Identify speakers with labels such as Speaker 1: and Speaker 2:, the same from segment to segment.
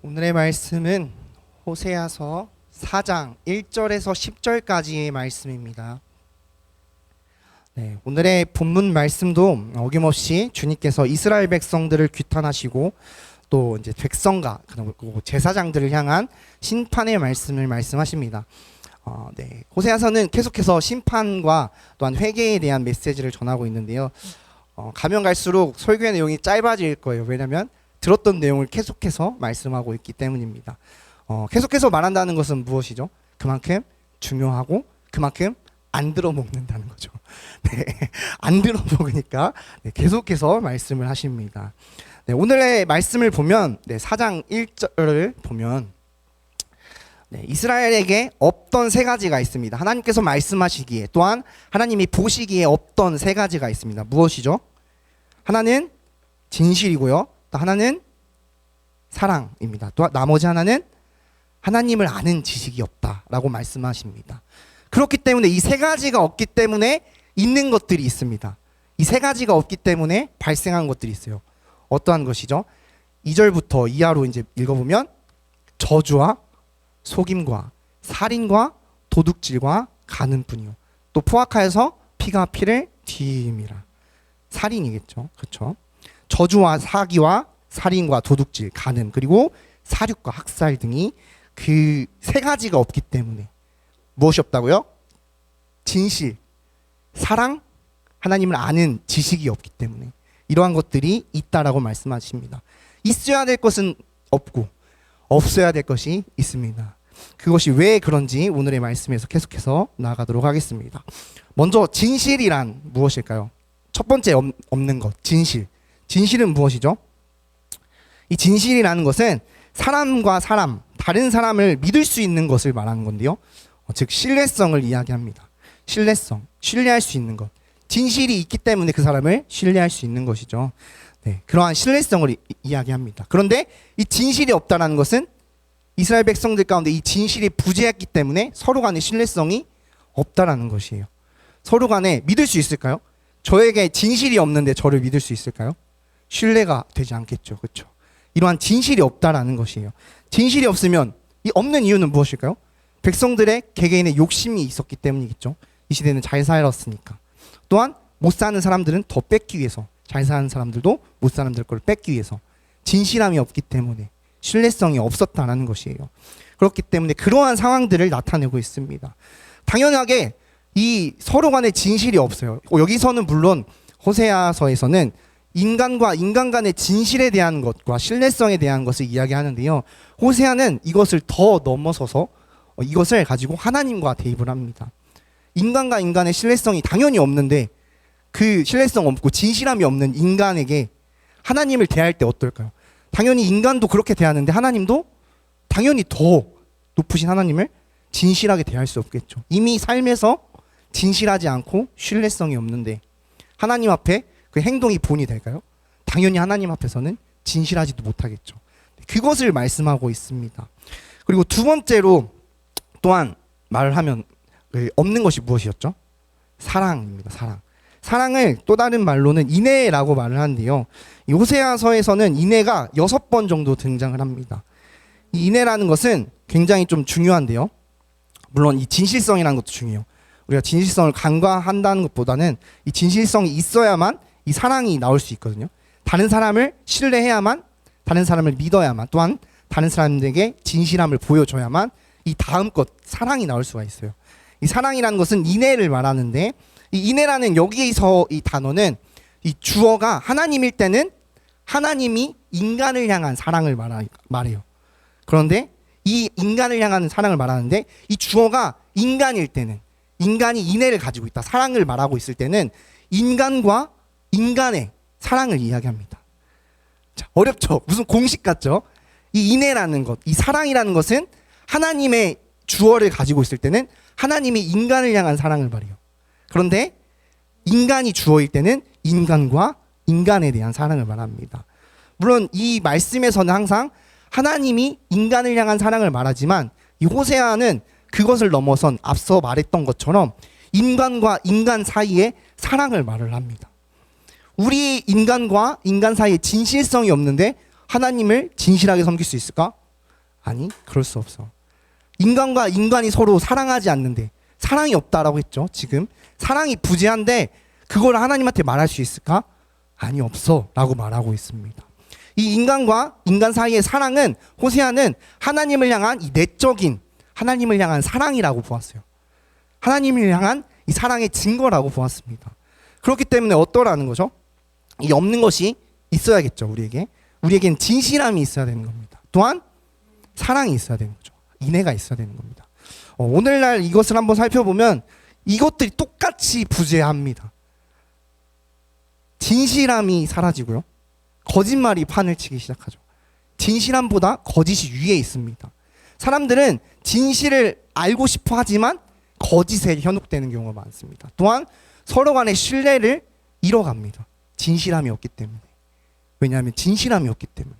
Speaker 1: 오늘의 말씀은 호세아서 4장 1절에서 10절까지의 말씀입니다. 오늘의 본문 말씀도 어김없이 주님께서 이스라엘 백성들을 규탄하시고 또 이제 백성과 그리고 제사장들을 향한 심판의 말씀을 말씀하십니다. 호세아서는 계속해서 심판과 또한 회개에 대한 메시지를 전하고 있는데요. 가면 갈수록 설교의 내용이 짧아질 거예요. 왜냐하면 들었던 내용을 계속해서 말씀하고 있기 때문입니다. 계속해서 말한다는 것은 무엇이죠? 그만큼 중요하고 그만큼 안 들어먹는다는 거죠. 안 들어먹으니까 계속해서 말씀을 하십니다. 오늘의 말씀을 보면 4장 1절을 보면 이스라엘에게 없던 세 가지가 있습니다. 하나님께서 말씀하시기에 또한 하나님이 보시기에 없던 세 가지가 있습니다. 무엇이죠? 하나는 진실이고요. 또 하나는 사랑입니다. 또 나머지 하나는 하나님을 아는 지식이 없다라고 말씀하십니다. 그렇기 때문에 이 세 가지가 없기 때문에 있는 것들이 있습니다. 이 세 가지가 없기 때문에 발생한 것들이 있어요. 어떠한 것이죠? 2절부터 이하로 이제 읽어보면 저주와 속임과 살인과 도둑질과 간음뿐이요. 또 포악하여서 피가 피를 뒤임이라. 살인이겠죠. 그렇죠? 저주와 사기와 살인과 도둑질, 간음, 그리고 사륙과 학살 등이 그 세 가지가 없기 때문에 무엇이 없다고요? 진실, 사랑, 하나님을 아는 지식이 없기 때문에 이러한 것들이 있다라고 말씀하십니다. 있어야 될 것은 없고 없어야 될 것이 있습니다. 그것이 왜 그런지 오늘의 말씀에서 계속해서 나아가도록 하겠습니다. 먼저 진실이란 무엇일까요? 첫 번째 없는 것, 진실. 진실은 무엇이죠? 이 진실이라는 것은 사람과 사람, 다른 사람을 믿을 수 있는 것을 말하는 건데요. 즉 신뢰성을 이야기합니다. 신뢰성, 신뢰할 수 있는 것. 진실이 있기 때문에 그 사람을 신뢰할 수 있는 것이죠. 그러한 신뢰성을 이야기합니다. 그런데 이 진실이 없다는 것은 이스라엘 백성들 가운데 이 진실이 부재했기 때문에 서로 간의 신뢰성이 없다라는 것이에요. 서로 간에 믿을 수 있을까요? 저에게 진실이 없는데 저를 믿을 수 있을까요? 신뢰가 되지 않겠죠. 그렇죠? 이러한 진실이 없다라는 것이에요. 진실이 없으면 이 없는 이유는 무엇일까요? 백성들의 개개인의 욕심이 있었기 때문이겠죠. 이 시대는 잘 살았으니까. 또한 못 사는 사람들은 더 뺏기 위해서, 잘 사는 사람들도 못 사는 걸 뺏기 위해서 진실함이 없기 때문에 신뢰성이 없었다라는 것이에요. 그렇기 때문에 그러한 상황들을 나타내고 있습니다. 당연하게 이 서로 간의 진실이 없어요. 여기서는 물론 호세아서에서는 인간과 인간 간의 진실에 대한 것과 신뢰성에 대한 것을 이야기하는데요. 호세아는 이것을 더 넘어서서 이것을 가지고 하나님과 대입을 합니다. 인간과 인간의 신뢰성이 당연히 없는데 그 신뢰성 없고 진실함이 없는 인간에게 하나님을 대할 때 어떨까요? 당연히 인간도 그렇게 대하는데 하나님도 당연히 더 높으신 하나님을 진실하게 대할 수 없겠죠. 이미 삶에서 진실하지 않고 신뢰성이 없는데 하나님 앞에 그 행동이 본이 될까요? 당연히 하나님 앞에서는 진실하지도 못하겠죠. 그것을 말씀하고 있습니다. 그리고 두 번째로 또한 말을 하면 없는 것이 무엇이었죠? 사랑입니다. 사랑. 사랑을 또 다른 말로는 인애라고 말을 하는데요. 이 호세아서에서는 인애가 6번 정도 등장을 합니다. 이 인애라는 것은 굉장히 좀 중요한데요. 물론 이 진실성이라는 것도 중요해요. 우리가 진실성을 간과한다는 것보다는 이 진실성이 있어야만 이 사랑이 나올 수 있거든요. 다른 사람을 신뢰해야만, 다른 사람을 믿어야만, 또한 다른 사람들에게 진실함을 보여줘야만 이 다음 것, 사랑이 나올 수가 있어요. 이 사랑이라는 것은 인애를 말하는데 이 인애라는 여기서 이 단어는 이 주어가 하나님일 때는 하나님이 인간을 향한 사랑을 말해요. 그런데 이 인간을 향한 사랑을 말하는데 이 주어가 인간일 때는, 인간이 인애를 가지고 있다, 사랑을 말하고 있을 때는 인간과 인간의 사랑을 이야기합니다. 자, 어렵죠? 무슨 공식 같죠? 이 인애라는 것, 이 사랑이라는 것은 하나님의 주어를 가지고 있을 때는 하나님이 인간을 향한 사랑을 말해요. 그런데 인간이 주어일 때는 인간과 인간에 대한 사랑을 말합니다. 물론 이 말씀에서는 항상 하나님이 인간을 향한 사랑을 말하지만 이 호세아는 그것을 넘어선 앞서 말했던 것처럼 인간과 인간 사이에 사랑을 말을 합니다. 우리 인간과 인간 사이에 진실성이 없는데 하나님을 진실하게 섬길 수 있을까? 아니, 그럴 수 없어. 인간과 인간이 서로 사랑하지 않는데 사랑이 없다라고 했죠. 지금 사랑이 부재한데 그걸 하나님한테 말할 수 있을까? 아니, 없어 라고 말하고 있습니다. 이 인간과 인간 사이의 사랑은 호세아는 하나님을 향한 이 내적인 하나님을 향한 사랑이라고 보았어요. 하나님을 향한 이 사랑의 증거라고 보았습니다. 그렇기 때문에 어떠라는 거죠? 이 없는 것이 있어야겠죠. 우리에겐 진실함이 있어야 되는 겁니다. 또한 사랑이 있어야 되는 거죠. 인애가 있어야 되는 겁니다. 오늘날 이것을 한번 살펴보면 이것들이 똑같이 부재합니다. 진실함이 사라지고요, 거짓말이 판을 치기 시작하죠. 진실함보다 거짓이 위에 있습니다. 사람들은 진실을 알고 싶어 하지만 거짓에 현혹되는 경우가 많습니다. 또한 서로 간의 신뢰를 잃어갑니다. 진실함이 없기 때문에. 왜냐하면 진실함이 없기 때문에.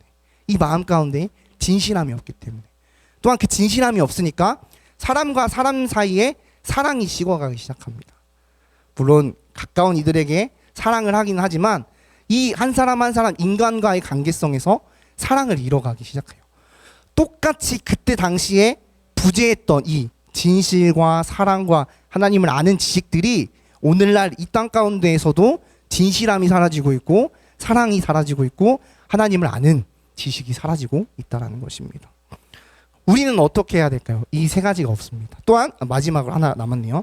Speaker 1: 이 마음 가운데 진실함이 없기 때문에. 또한 그 진실함이 없으니까 사람과 사람 사이에 사랑이 식어가기 시작합니다. 물론 가까운 이들에게 사랑을 하긴 하지만 이 한 사람 한 사람 인간과의 관계성에서 사랑을 잃어가기 시작해요. 똑같이 그때 당시에 부재했던 이 진실과 사랑과 하나님을 아는 지식들이 오늘날 이 땅 가운데에서도 진실함이 사라지고 있고 사랑이 사라지고 있고 하나님을 아는 지식이 사라지고 있다는 것입니다. 우리는 어떻게 해야 될까요? 이 세 가지가 없습니다. 또한 마지막으로 하나 남았네요.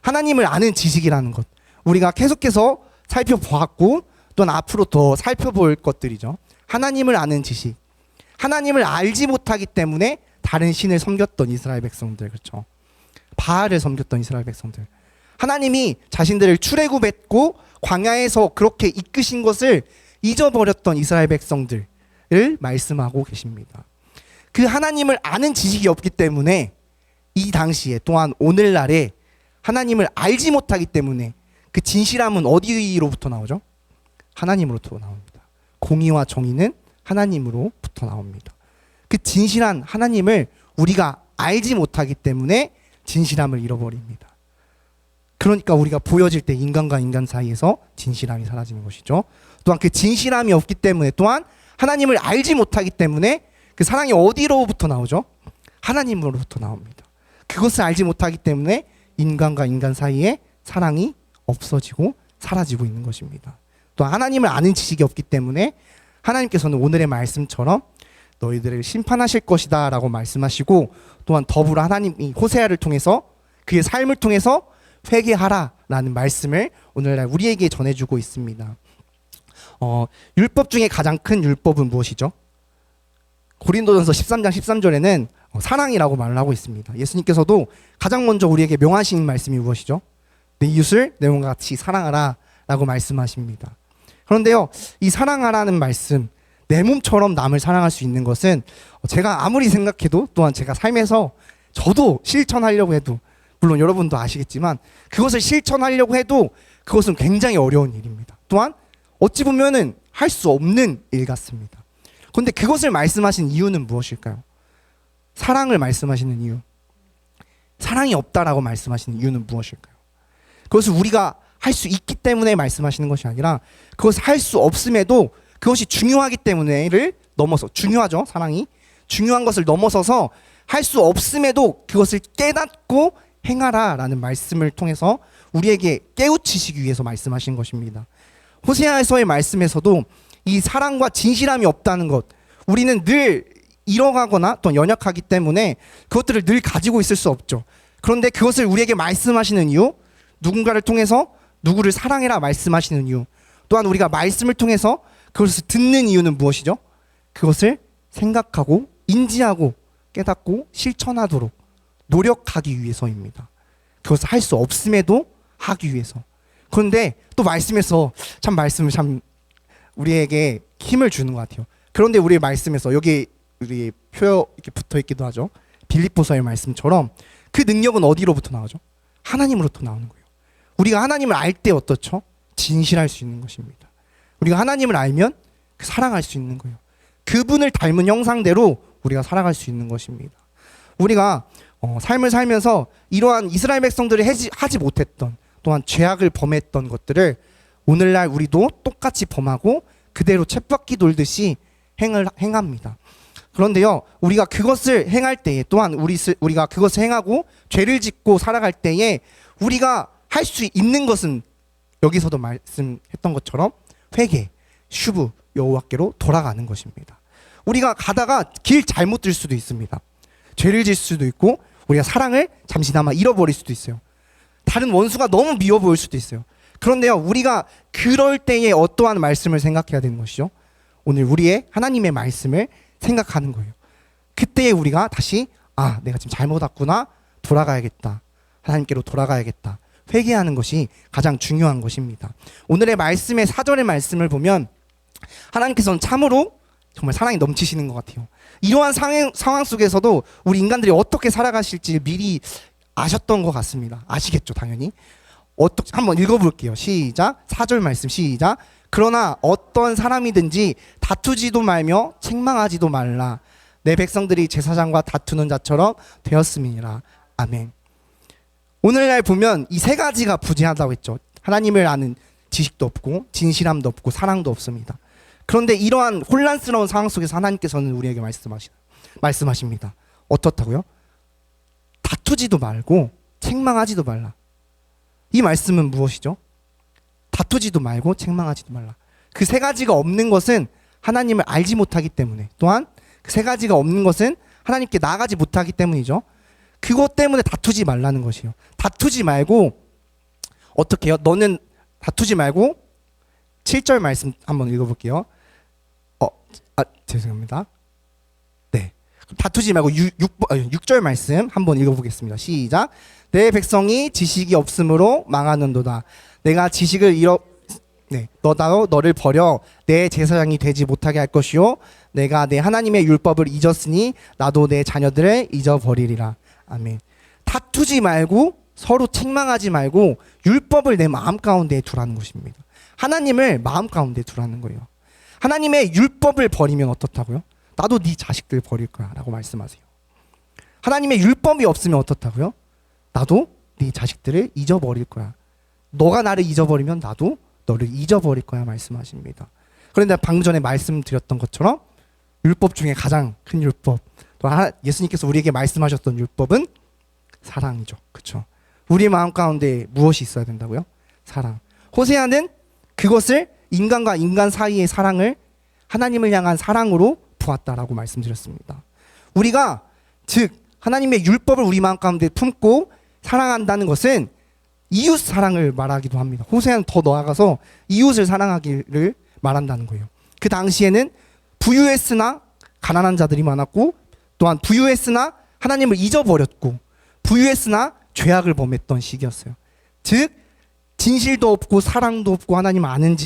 Speaker 1: 하나님을 아는 지식이라는 것, 우리가 계속해서 살펴보았고 또한 앞으로 더 살펴볼 것들이죠. 하나님을 아는 지식. 하나님을 알지 못하기 때문에 다른 신을 섬겼던 이스라엘 백성들, 그렇죠? 바알을 섬겼던 이스라엘 백성들. 하나님이 자신들을 출애굽했고 광야에서 그렇게 이끄신 것을 잊어버렸던 이스라엘 백성들을 말씀하고 계십니다. 그 하나님을 아는 지식이 없기 때문에 이 당시에 또한 오늘날에 하나님을 알지 못하기 때문에 그 진실함은 어디로부터 나오죠? 하나님으로부터 나옵니다. 공의와 정의는 하나님으로부터 나옵니다. 그 진실한 하나님을 우리가 알지 못하기 때문에 진실함을 잃어버립니다. 그러니까 우리가 보여질 때 인간과 인간 사이에서 진실함이 사라지는 것이죠. 또한 그 진실함이 없기 때문에 또한 하나님을 알지 못하기 때문에 그 사랑이 어디로부터 나오죠? 하나님으로부터 나옵니다. 그것을 알지 못하기 때문에 인간과 인간 사이에 사랑이 없어지고 사라지고 있는 것입니다. 또 하나님을 아는 지식이 없기 때문에 하나님께서는 오늘의 말씀처럼 너희들을 심판하실 것이다 라고 말씀하시고 또한 더불어 하나님이 호세아를 통해서 그의 삶을 통해서 회개하라 라는 말씀을 오늘날 우리에게 전해주고 있습니다. 율법 중에 가장 큰 율법은 무엇이죠? 고린도전서 13장 13절에는 사랑이라고 말을 하고 있습니다. 예수님께서도 가장 먼저 우리에게 명하신 말씀이 무엇이죠? 내 이웃을 내 몸과 같이 사랑하라 라고 말씀하십니다. 그런데요, 이 사랑하라는 말씀, 내 몸처럼 남을 사랑할 수 있는 것은 제가 아무리 생각해도 또한 제가 삶에서 저도 실천하려고 해도, 물론 여러분도 아시겠지만 그것을 실천하려고 해도 그것은 굉장히 어려운 일입니다. 또한 어찌 보면은 할 수 없는 일 같습니다. 그런데 그것을 말씀하신 이유는 무엇일까요? 사랑을 말씀하시는 이유, 사랑이 없다라고 말씀하시는 이유는 무엇일까요? 그것을 우리가 할 수 있기 때문에 말씀하시는 것이 아니라 그것을 할 수 없음에도 그것이 중요하기 때문에를 넘어서, 중요하죠, 사랑이. 중요한 것을 넘어서서 할 수 없음에도 그것을 깨닫고 행하라라는 말씀을 통해서 우리에게 깨우치시기 위해서 말씀하신 것입니다. 호세아서의 말씀에서도 이 사랑과 진실함이 없다는 것, 우리는 늘 잃어가거나 또 연약하기 때문에 그것들을 늘 가지고 있을 수 없죠. 그런데 그것을 우리에게 말씀하시는 이유, 누군가를 통해서 누구를 사랑해라 말씀하시는 이유, 또한 우리가 말씀을 통해서 그것을 듣는 이유는 무엇이죠? 그것을 생각하고 인지하고 깨닫고 실천하도록 노력하기 위해서입니다. 그것을 할 수 없음에도 하기 위해서. 그런데 또 말씀에서 참 말씀을 참 우리에게 힘을 주는 것 같아요. 그런데 우리 말씀에서 여기 우리 표 이렇게 붙어 있기도 하죠. 빌립보서의 말씀처럼 그 능력은 어디로부터 나오죠? 하나님으로부터 나오는 거예요. 우리가 하나님을 알 때 어떻죠? 진실할 수 있는 것입니다. 우리가 하나님을 알면 사랑할 수 있는 거예요. 그분을 닮은 형상대로 우리가 살아갈 수 있는 것입니다. 우리가 삶을 살면서 이러한 이스라엘 백성들이 하지 못했던, 또한 죄악을 범했던 것들을 오늘날 우리도 똑같이 범하고 그대로 쳇바퀴 돌듯이 행합니다. 그런데요, 우리가 그것을 행할 때에 또한 우리가 그것을 행하고 죄를 짓고 살아갈 때에 우리가 할 수 있는 것은 여기서도 말씀했던 것처럼 회개, 슈브, 여호와께로 돌아가는 것입니다. 우리가 가다가 길 잘못 들 수도 있습니다. 죄를 질 수도 있고 우리가 사랑을 잠시나마 잃어버릴 수도 있어요. 다른 원수가 너무 미워 보일 수도 있어요. 그런데요, 우리가 그럴 때에 어떠한 말씀을 생각해야 되는 것이죠? 오늘 우리의 하나님의 말씀을 생각하는 거예요. 그때에 우리가 다시 내가 지금 잘못 왔구나, 돌아가야겠다, 하나님께로 돌아가야겠다, 회개하는 것이 가장 중요한 것입니다. 오늘의 말씀의 4절의 말씀을 보면 하나님께서는 참으로 정말 사랑이 넘치시는 것 같아요. 이러한 상황 속에서도 우리 인간들이 어떻게 살아가실지 미리 아셨던 것 같습니다. 아시겠죠, 당연히. 한번 읽어볼게요. 시작. 4절 말씀 시작. 그러나 어떤 사람이든지 다투지도 말며 책망하지도 말라. 내 백성들이 제사장과 다투는 자처럼 되었음이니라. 아멘. 오늘날 보면 이 세 가지가 부재하다고 했죠. 하나님을 아는 지식도 없고 진실함도 없고 사랑도 없습니다. 그런데 이러한 혼란스러운 상황 속에서 하나님께서는 우리에게 말씀하십니다. 어떻다고요? 다투지도 말고 책망하지도 말라. 이 말씀은 무엇이죠? 다투지도 말고 책망하지도 말라. 그 세 가지가 없는 것은 하나님을 알지 못하기 때문에, 또한 그 세 가지가 없는 것은 하나님께 나아가지 못하기 때문이죠. 그것 때문에 다투지 말라는 것이요. 다투지 말고 어떻게 해요? 너는 다투지 말고 7절 말씀 한번 읽어볼게요. 죄송합니다. 네, 다투지 말고 6절 말씀 한번 읽어보겠습니다. 시작. 내 백성이 지식이 없으므로 망하는도다. 내가 지식을 너를 버려 내 제사장이 되지 못하게 할 것이요, 내가 내 하나님의 율법을 잊었으니 나도 내 자녀들을 잊어버리리라. 아멘. 다투지 말고 서로 책망하지 말고 율법을 내 마음 가운데 두라는 것입니다. 하나님을 마음 가운데 두라는 거예요. 하나님의 율법을 버리면 어떻다고요? 나도 네 자식들 버릴 거야 라고 말씀하세요. 하나님의 율법이 없으면 어떻다고요? 나도 네 자식들을 잊어버릴 거야. 너가 나를 잊어버리면 나도 너를 잊어버릴 거야 말씀하십니다. 그런데 방금 전에 말씀드렸던 것처럼 율법 중에 가장 큰 율법, 또 예수님께서 우리에게 말씀하셨던 율법은 사랑이죠. 그렇죠? 우리 마음 가운데 무엇이 있어야 된다고요? 사랑. 호세아는 그것을 인간과 인간 사이의 사랑을 하나님을 향한 사랑으로 보았다라고 말씀드렸습니다. 우리가 즉 하나님의 율법을 우리 마음 가운데 품고 사랑한다는 것은 이웃 사랑을 말하기도 합니다. 호세아는 더 나아가서 이웃을 사랑하기를 말한다는 거예요. 그 당시에는 부유했으나 가난한 자들이 많았고, 또한 부유했으나 하나님을 잊어버렸고, 부유했으나 죄악을 범했던 시기였어요. 즉 진실도 없고 사랑도 없고 하나님 아는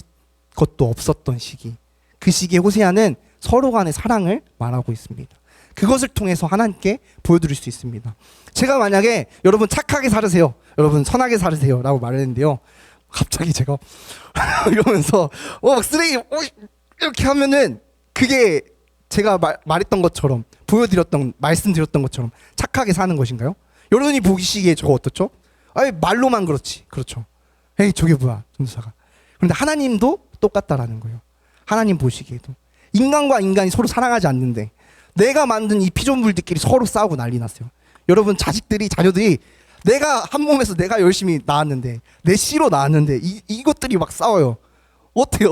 Speaker 1: 것도 없었던 시기. 그 시기에 호세아는 서로 간의 사랑을 말하고 있습니다. 그것을 통해서 하나님께 보여드릴 수 있습니다. 제가 만약에 여러분 착하게 살으세요, 여러분 선하게 살으세요 라고 말했는데요, 갑자기 제가 이러면서 쓰레기 이렇게 하면은 그게 제가 말했던 것처럼 말씀드렸던 것처럼 착하게 사는 것인가요? 여러분이 보시기에 저거 어떻죠? 말로만 그렇지. 그렇죠. 에이 저게 뭐야 전도사가. 그런데 하나님도 똑같다라는 거예요. 하나님 보시기에도 인간과 인간이 서로 사랑하지 않는데 내가 만든 이 피조물들끼리 서로 싸우고 난리 났어요. 여러분 자녀들이 내가 한 몸에서 내가 열심히 낳았는데 내 씨로 낳았는데 이것들이 막 싸워요. 어때요?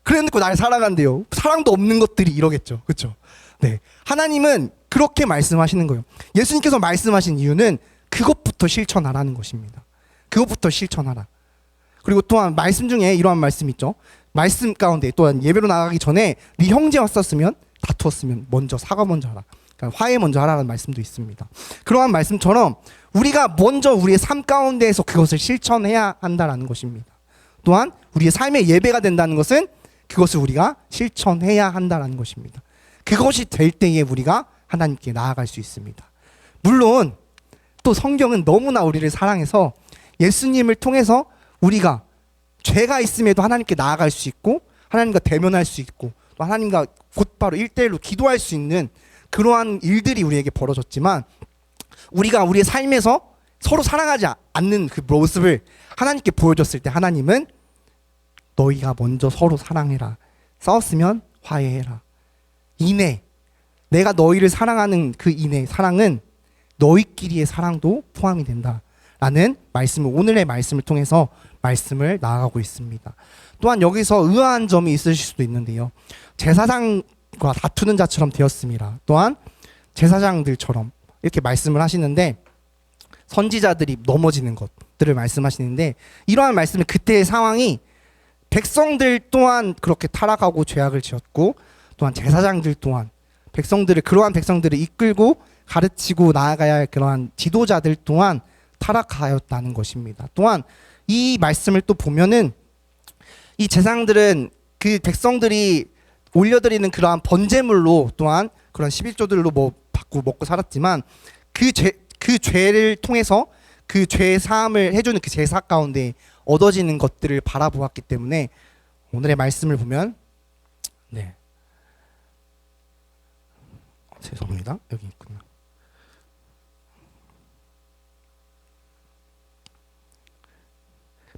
Speaker 1: 그래놓고 날 사랑한대요. 사랑도 없는 것들이 이러겠죠. 그렇죠? 네, 하나님은 그렇게 말씀하시는 거예요. 예수님께서 말씀하신 이유는 그것부터 실천하라는 것입니다. 그것부터 실천하라. 그리고 또한 말씀 중에 이러한 말씀 있죠. 말씀 가운데 또한 예배로 나가기 전에 네 형제 왔었으면 다투었으면 먼저 사과 먼저 하라. 그러니까 화해 먼저 하라는 말씀도 있습니다. 그러한 말씀처럼 우리가 먼저 우리의 삶 가운데에서 그것을 실천해야 한다라는 것입니다. 또한 우리의 삶의 예배가 된다는 것은 그것을 우리가 실천해야 한다라는 것입니다. 그것이 될 때에 우리가 하나님께 나아갈 수 있습니다. 물론 또 성경은 너무나 우리를 사랑해서 예수님을 통해서 우리가 죄가 있음에도 하나님께 나아갈 수 있고 하나님과 대면할 수 있고 또 하나님과 곧바로 1대1로 기도할 수 있는 그러한 일들이 우리에게 벌어졌지만, 우리가 우리의 삶에서 서로 사랑하지 않는 그 모습을 하나님께 보여줬을 때 하나님은 너희가 먼저 서로 사랑해라. 싸웠으면 화해해라. 이내 내가 너희를 사랑하는 그 인의 사랑은 너희끼리의 사랑도 포함이 된다라는 말씀을 오늘의 말씀을 통해서 말씀을 나아가고 있습니다. 또한 여기서 의아한 점이 있으실 수도 있는데요. 제사장과 다투는 자처럼 되었습니다. 또한 제사장들처럼 이렇게 말씀을 하시는데 선지자들이 넘어지는 것들을 말씀하시는데 이러한 말씀은 그때의 상황이 백성들 또한 그렇게 타락하고 죄악을 지었고 또한 제사장들 또한 그러한 백성들을 이끌고 가르치고 나아가야 할 그러한 지도자들 또한 타락하였다는 것입니다. 또한 이 말씀을 또 보면은 이 제사장들은 그 백성들이 올려드리는 그러한 번제물로 또한 그런 11조들로 뭐 받고 먹고 살았지만 그 죄를 통해서 그 죄 사함을 해주는 그 제사 가운데 얻어지는 것들을 바라보았기 때문에 오늘의 말씀을 보면 죄송합니다. 여기 있군요.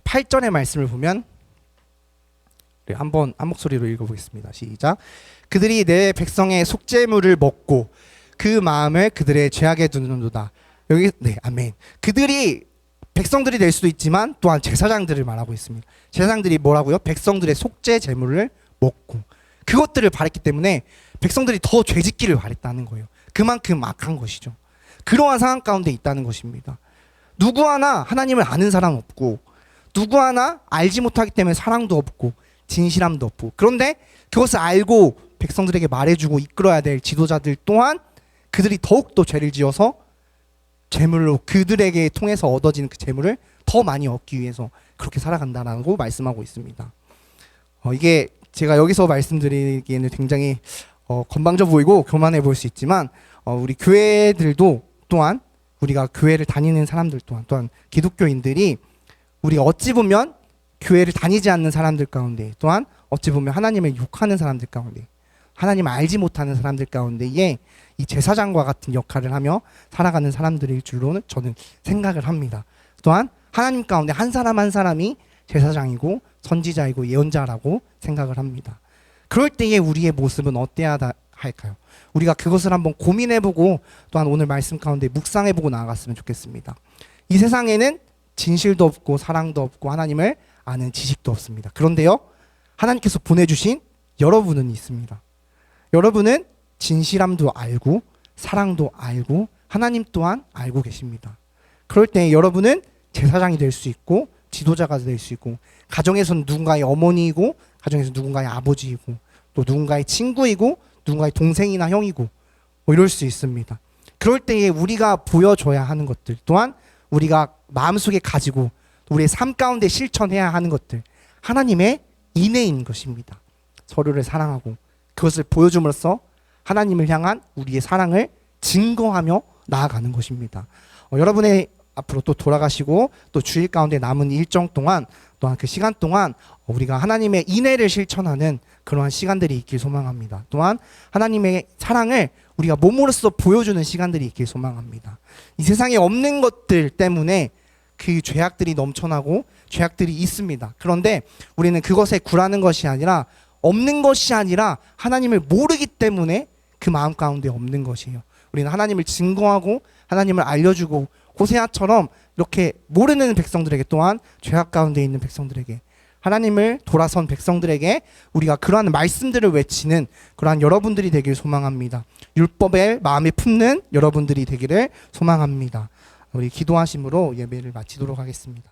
Speaker 1: 8절의 말씀을 보면 한번 한 목소리로 읽어보겠습니다. 시작. 그들이 내 백성의 속죄물을 먹고 그 마음을 그들의 죄악에 두는도다. 여기 아멘. 그들이 백성들이 될 수도 있지만 또한 제사장들을 말하고 있습니다. 제사장들이 뭐라고요? 백성들의 속죄 제물을 먹고 그것들을 바랬기 때문에 백성들이 더 죄짓기를 바랬다는 거예요. 그만큼 악한 것이죠. 그러한 상황 가운데 있다는 것입니다. 누구 하나 하나님을 아는 사람 없고 누구 하나 알지 못하기 때문에 사랑도 없고 진실함도 없고 그런데 그것을 알고 백성들에게 말해주고 이끌어야 될 지도자들 또한 그들이 더욱더 죄를 지어서 재물로 그들에게 통해서 얻어지는 그 재물을 더 많이 얻기 위해서 그렇게 살아간다라고 말씀하고 있습니다. 이게 제가 여기서 말씀드리기에는 굉장히 건방져 보이고 교만해 보일 수 있지만 우리 교회들도 또한 우리가 교회를 다니는 사람들 또한 기독교인들이 우리 어찌 보면 교회를 다니지 않는 사람들 가운데 또한 어찌 보면 하나님을 욕하는 사람들 가운데 하나님을 알지 못하는 사람들 가운데에 이 제사장과 같은 역할을 하며 살아가는 사람들일 줄로는 저는 생각을 합니다. 또한 하나님 가운데 한 사람 한 사람이 제사장이고 선지자이고 예언자라고 생각을 합니다. 그럴 때에 우리의 모습은 어때야 할까요? 우리가 그것을 한번 고민해보고 또한 오늘 말씀 가운데 묵상해보고 나아갔으면 좋겠습니다. 이 세상에는 진실도 없고 사랑도 없고 하나님을 아는 지식도 없습니다. 그런데요, 하나님께서 보내주신 여러분은 있습니다. 여러분은 진실함도 알고 사랑도 알고 하나님 또한 알고 계십니다. 그럴 때 여러분은 제사장이 될 수 있고 지도자가 될 수 있고 가정에서는 누군가의 어머니이고 가정에서 누군가의 아버지이고 또 누군가의 친구이고 누군가의 동생이나 형이고 뭐 이럴 수 있습니다. 그럴 때에 우리가 보여줘야 하는 것들 또한 우리가 마음속에 가지고 우리의 삶 가운데 실천해야 하는 것들 하나님의 인애인 것입니다. 서로를 사랑하고 그것을 보여줌으로써 하나님을 향한 우리의 사랑을 증거하며 나아가는 것입니다. 여러분의 앞으로 또 돌아가시고 또 주일 가운데 남은 일정 동안 또한 그 시간 동안 우리가 하나님의 인애를 실천하는 그러한 시간들이 있길 소망합니다. 또한 하나님의 사랑을 우리가 몸으로써 보여주는 시간들이 있길 소망합니다. 이 세상에 없는 것들 때문에 그 죄악들이 넘쳐나고 죄악들이 있습니다. 그런데 우리는 그것에 굴하는 것이 아니라 없는 것이 아니라 하나님을 모르기 때문에 그 마음 가운데 없는 것이에요. 우리는 하나님을 증거하고 하나님을 알려주고 호세아처럼 이렇게 모르는 백성들에게 또한 죄악 가운데 있는 백성들에게 하나님을 돌아선 백성들에게 우리가 그러한 말씀들을 외치는 그러한 여러분들이 되길 소망합니다. 율법을 마음에 품는 여러분들이 되기를 소망합니다. 우리 기도하심으로 예배를 마치도록 하겠습니다.